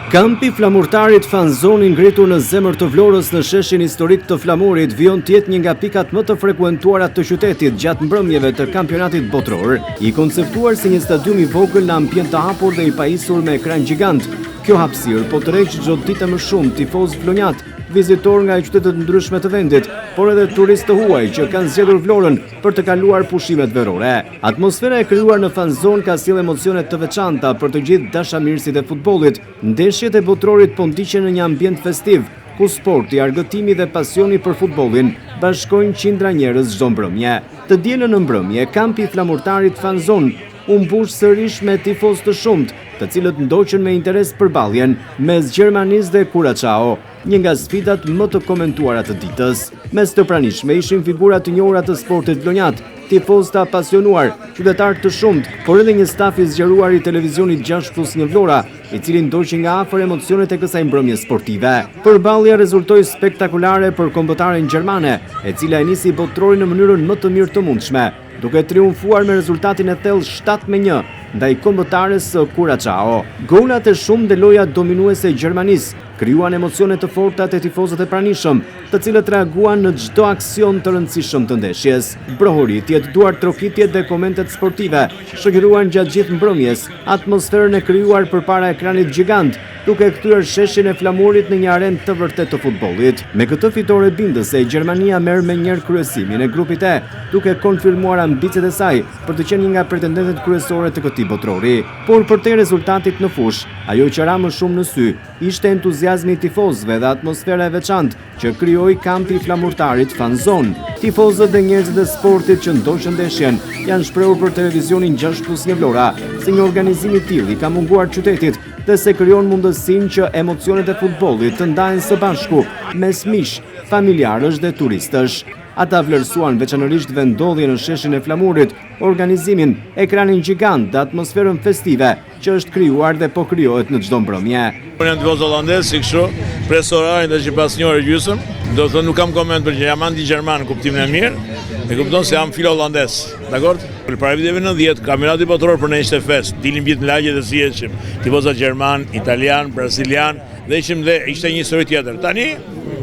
Kampi flamurtarit Fanzoni ngritur në zemër të Vlorës në sheshin historik të Flamurit vion të jetë një nga pikat më të frekuentuara të qytetit gjatë mbrëmjeve të kampionatit botror, i konceptuar si një stadium i vogël në ambient të hapur dhe i pajisur me ekran gjigant. Kjo hapësirë po tërheq çdo ditë më shumë tifoz vlonjat, vizitor nga qytetet ndryshme të vendit, por edhe turistë të huaj që kanë zgjedhur Vlorën për të kaluar pushimet verore. Atmosfera e krijuar në Fanzon ka sjellë emocione të veçanta për të gjithë dashamirësit e futbollit. Ndeshjet e botrorit po ndiqen në një ambient festiv, ku sporti, argëtimi dhe pasioni për futbollin bashkojnë qindra njerëz çdo mbrëmje. Të dielën në mbrëmje, kampi flamurtarit Fanzon u mbush sërish me tifoz të shumt, të cilët ndoqën me interes përballjen mes Gjermanisë dhe Curaçao, një nga sfidat më të komentuara të ditës. Mes të pranishme ishin figura të njohura të sportit vlonjat, tifoz të apasionuar, qytetar të shumt, por edhe një staf i zgjeruar i televizionit 6+1 Vlora, i cili ndoqi nga afër emocionet e kësaj mbrëmje sportive. Përballja rezultoi spektakolare për kombëtaren gjermane, e cila e nisi botrorin në mënyrën më të mirë të mundshme, duke triumfuar me rezultatin e thellë 7-1 ndaj kombëtares së Curaçao. Golat e shumë dhe loja dominuese e Gjermanisë krijuan emocione të forta te tifozët e pranishëm, të cilët reaguan në çdo aksion të rëndësishëm të ndeshjes. Brohoritjet, duart trokitjet dhe komentet sportive shoqëruan gjatë gjithë mbrëmjes atmosferën e krijuar përpara ekranit gjigant, duke kthyer sheshin e Flamurit në një arenë të vërtet të futbollit. Me këtë fitore bindëse, Gjermania merr me njëherë kryesimin e grupit E, duke konfirmuar ambicet e saj për të qenë një nga pretendentët kryesore të këtij botrori. Por për te rezultatit në fush, ajo që ra më shumë në sy ishte entuziazmi i tifozëve dhe atmosfera e veçantë që krijoi kampi flamurtarit Fanzon. Tifozët dhe njerëzit e sportit që ndoqën ndeshjen janë shprehur për televizionin 6+1 Vlora se një organizim i tillë i ka munguar qytetit dhe se krijon mundësinë që emocionet e futbollit të ndahen së bashku mes miq, familjarësh dhe turistësh. Ata vlerësuan veçanërisht vendodhjen në sheshin e Flamurit, organizimin, ekranin gjigant dhe atmosferën festive që është krijuar dhe po krijohet në çdo mbrëmje. Unë jam tifoz hollandez, si kështu, pres orarin dhe që pas një orë gjysmë, do të thënë nuk kam koment për që jam anti-gjerman në kuptimin e mirë, e kupton se jam filo hollandez, dakord? Për para viteve 90, kampionati botror për ne ishte fest, dilim vit në lagje dhe si ishim, tifozat gjerman, italian, brazilian, dhe ishte një histori tjetër. Tani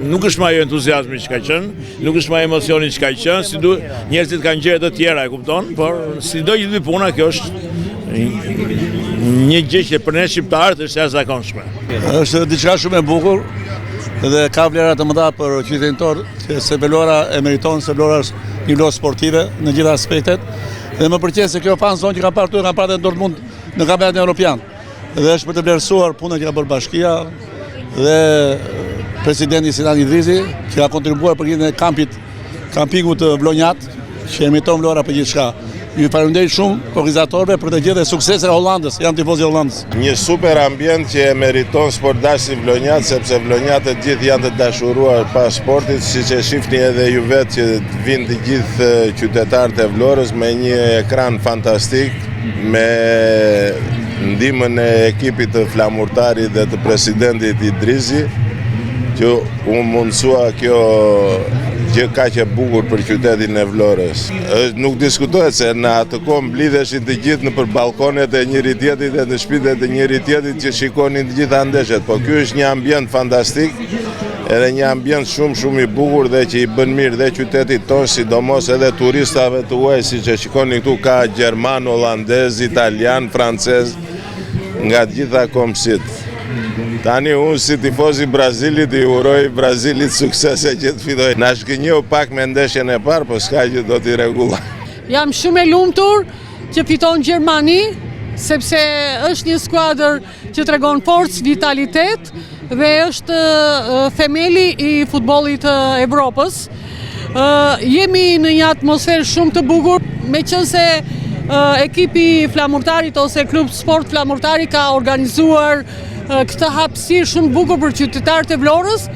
nuk është më ajo entuziazmi që ka qenë, nuk është më emocioni që ka qenë, si njerëzit kanë gjëra të tjera, e kupton, por sido gjithë puna kjo është një gjë që për ne shqiptarët është jashtëzakonshme. Është diçka shumë e bukur dhe ka vlera të mëdha për qytetin tonë, se Vlora e meriton, se Vlora është një vlorë sportive në gjitha aspektet. Dhe më pëlqen se kjo Fanzon që ka parë këtu, ka parë në Dortmund në kampionatin evropian. Dhe është për të vlerësuar punën që ka bërë bashkia dhe presidenti Sinan Idrizi, që ka kontribuar për gjithë kampingut të vlonjat, që emiton Vlora për gjithë shka. Ju falenderoj shumë organizatorëve për të gjithë suksese e Hollandës, janë tifozë Hollandës. Një super ambient që e meriton sportdashësi vlonjat, sepse vlonjatët gjithë janë të dashuruar pas sportit, siç e shihni edhe ju vetë që vinë të gjithë qytetarët e Vlorës me një ekran fantastik, me ndihmën e ekipit të flamurtarit dhe të presidentit Idrizi, që u mundsua kjo gjë kaq e bukur për qytetin e Vlorës. Nuk diskutohet se në atë kohë mblidheshin të gjithë nëpër balkonet e njëri tjetrit dhe në shtëpitë e njëri tjetrit që shikonin të gjitha ndeshjet, po ky është një ambient fantastik, edhe një ambient shumë i bukur dhe që i bën mirë dhe qytetit tonë, sidomos edhe turistave të huaj, siç e shikoni këtu ka gjerman, hollandez, italian, francez, nga të gjitha komshit. Tani unë si tifoz i Brazilit i uroj Brazilit suksese që të fitoj. Na shkënjeu pak me ndeshjen e parë, po s'ka që do t'i rregulloj. Jam shumë e lumtur që fiton Gjermani, sepse është një skuadër që tregon forcë, vitalitet dhe është themeli i futbollit të Evropës. Jemi në një atmosferë shumë të bukur, meqense ekipi flamurtarit ose klub sport flamurtari ka organizuar këtë hapësirë shumë bukur për qytetarët e Vlorës,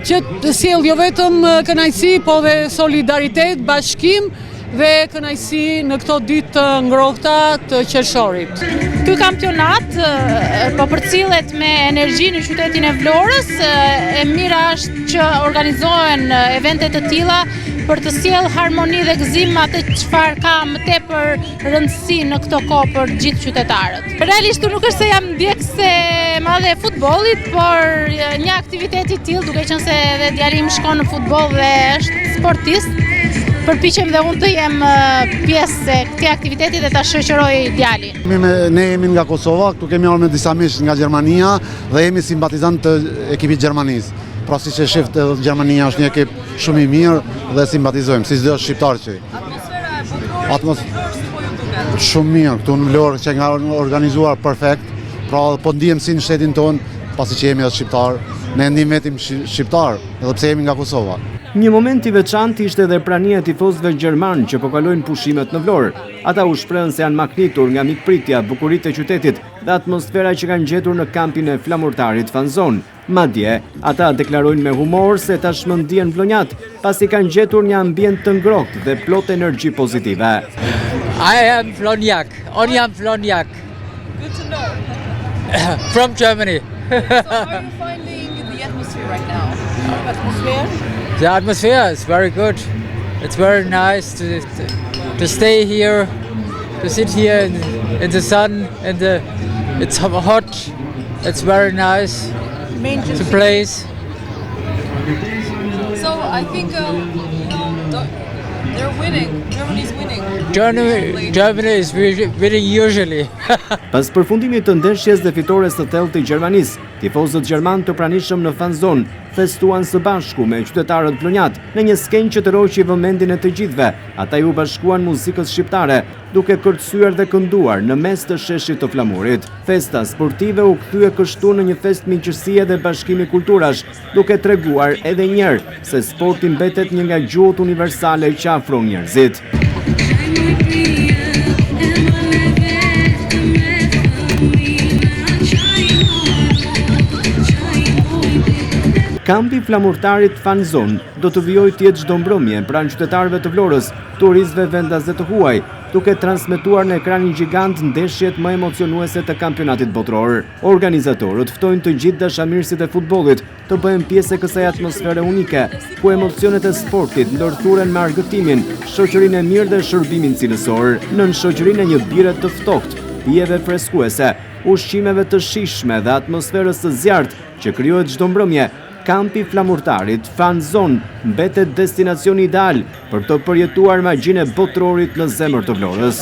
që të sjell jo vetëm kënaqësi, po dhe solidaritet, bashkim dhe kënaqësi në këto ditë të ngrohta të qershorit. Ky kampionat po përcillet me energji në qytetin e Vlorës, e mira është që organizohen evente të tilla për të sjellë harmoni dhe gëzim atë çfarë ka më tepër rëndësi në këtë kohë për gjithë qytetarët. Realisht nuk është se jam ndjekse e madhe e futbollit, por një aktivitet i tillë, duke qenë se edhe djali im shkon në futboll dhe është sportist, përpiqem dhe unë të jem pjesë e këtij aktiviteti dhe ta shoqëroj djalin. Ne jemi nga Kosova, këtu kemi ardhur me disa miq nga Gjermania dhe jemi simpatizant të ekipit Gjermanisë. Pra si që shift Gjermania është një ekip shumë i mirë dhe simpatizojmë, si çdo shqiptar që. Atmosfera shumë mirë, këtu në Vlorë që nga organizuar perfekt, pra po ndihem si në shtetin tonë, pasi që jemi edhe shqiptar, ne ndihmë vetim shqiptar, edhe pse jemi nga Kosova. Një moment i veçantë ishte edhe prania e tifozëve gjerman që po kalojnë pushimet në Vlorë. Ata u shprehën se janë maknitur nga mikpritja, bukuritë e qytetit dhe atmosfera që kanë gjetur në kampin e flamurtarit Fanzon. Madje, ata deklarojnë me humor se tashmë ndihen vlonjat, pasi kanë gjetur një ambient të ngrohtë dhe plot energji pozitive. I am Vlonjak. I am Vlonjak. Good to know. From Germany. So how are you finding the atmosphere right now? Atmosphere? The atmosphere is very good. It's very nice to stay here, to sit here in the sun, and it's hot. It's very nice to place. So I think they're winning. Germany's winning. Germany is winning usually. Pas përfundimit të ndeshjes dhe fitores të thellë të Gjermanisë, tifozët gjerman të pranishëm në Fanzon festuan së bashku me qytetarët vlonjat në një skenjë që të roqi vëmendjen e të gjithëve. Ata ju bashkuan muzikës shqiptare, duke kërcyer dhe kënduar në mes të sheshit të flamurit. Festa sportive u kthye kështu në një festë miqësie dhe bashkimi kulturash, duke treguar edhe një herë se sporti mbetet një nga gjuhët universale që afron njerëzit. Kampi flamurtarit Fanzon do të vijojë të jetë çdo mbrëmje pranë qytetarëve të Vlorës, turistëve vendase të huaj, duke transmetuar në ekranin gjigant ndeshjet më emocionuese të kampionatit botror. Organizatorët ftojnë të gjithë dashamirësit e futbollit të bëhen pjesë e kësaj atmosfere unike, ku emocionet e sportit ndërthuren me argëtimin, shoqërinë e mirë dhe shërbimin cilësor, nën shoqërinë e një bire të ftohtë, pijeve freskuese, ushqimeve të shijshme dhe atmosferës së zjarrt që krijohet çdo mbrëmje. Kampi flamurtarit Fanzon mbetet destinacioni ideal për të përjetuar magjinë e botrorit në zemër të Vlorës.